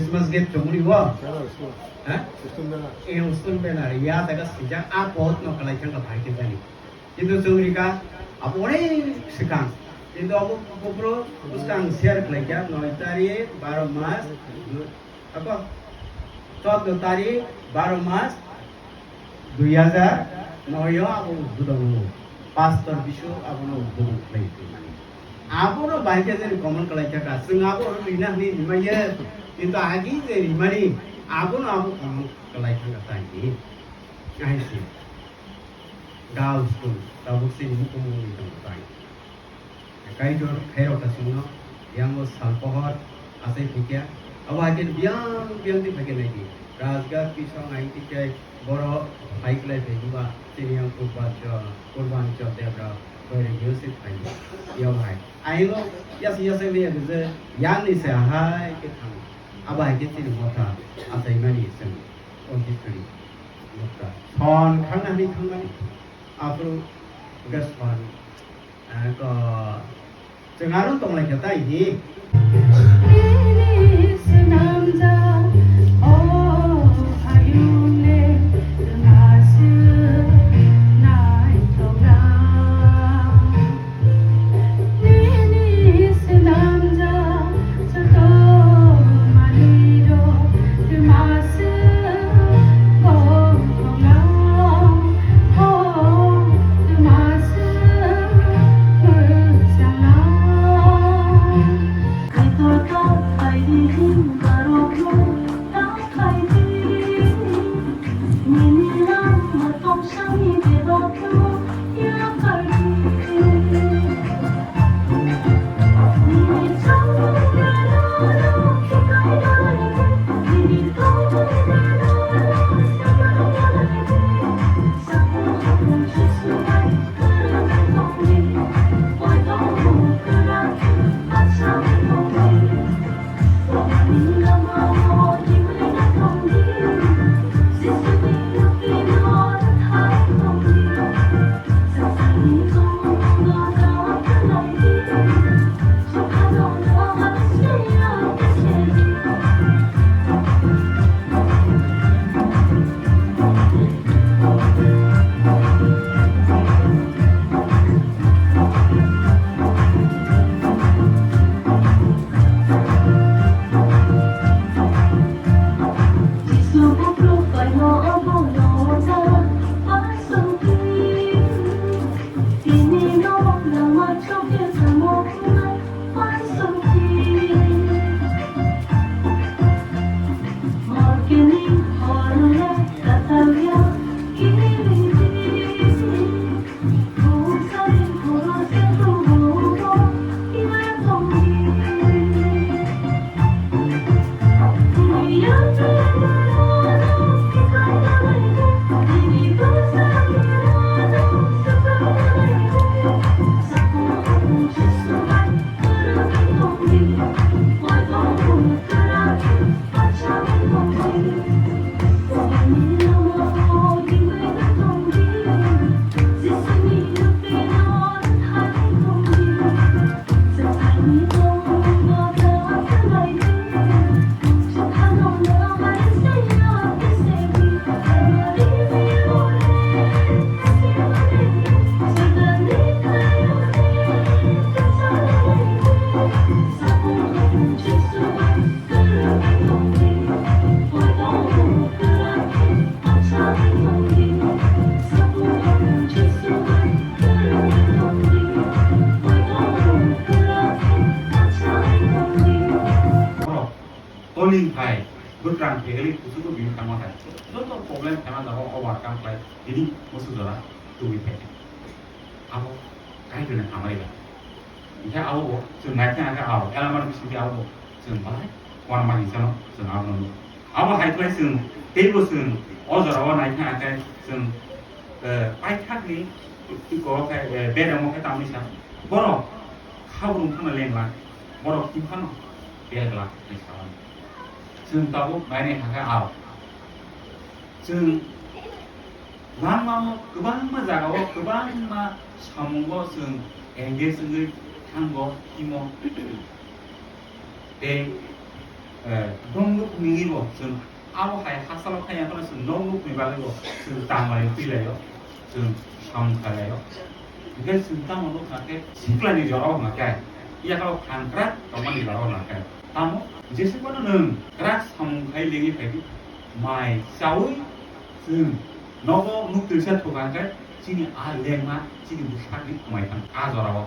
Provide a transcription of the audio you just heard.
Christmas gift cho muri wa Chalo, so. ha System na. e uston be na ya ta ka sija a bahut no collection ka bhai ke bani kintu chungri ka apone sikang kintu abu kopro uskang share khlai kya 9 tarik 12 mas apa 14 tarik 12 mas 2009 yo abu budong pastor bisu abu no budong khlai abu no bhai ke je common collection ka sung abu ina ni nimaya kintu agi je rimari abu no abu common collection ka tai ai si Gao school, tabuk si ini kumuli tangkai. Kai jor khairo kasino, yang us salpohor, asai pikir. अब आके बियां दी फके नहीं की राजगार की song I थी कि बड़ो bike ले भेजुआ चिड़ियों को कुर्बान चो देवरा कोई म्यूजिक आई यो भाई आई लो यस यस ले जे यान से हाय के थाम अब आके चिड़ मोटा आसाई मानी से ओ हिस्ट्री मोटा थॉन खाना नहीं after gas fan ko cengarun tong lai kata ini Calling Thai, good run, really, to do you come on. No problem, I'm not over come by any Musura to be paid. Our kind of America. If I will, soon I can out, element to be out, soon by one money, soon out. Our high place soon, table soon, all the one I can soon. I can't be to go better more Tamisa. Borrow, how room come a lane like, borrow keep on, bear glass, this one. ซึ่งตอบไปในหางเอาซึ่งบางมาคือบ้างมาจากเอาคือบ้างมาชมก็ซึ่งเองเกซึ่งทั้งก็ที่มองเต nongluk mingibo जों abo hai hasalo khaya kono जों nongluk mibalego जों tamai pilayo जों samkhalayo Because tentang untuk pakai siklan di jorong pakai, iya kalau angkrat kamu di jorong pakai. Kamu jadi pun neng keras kamu kayak lagi pakai, mai sawi, sing nopo nuk terus tuh pakai, sini aleng mah, sini busak di mai kan, jorong.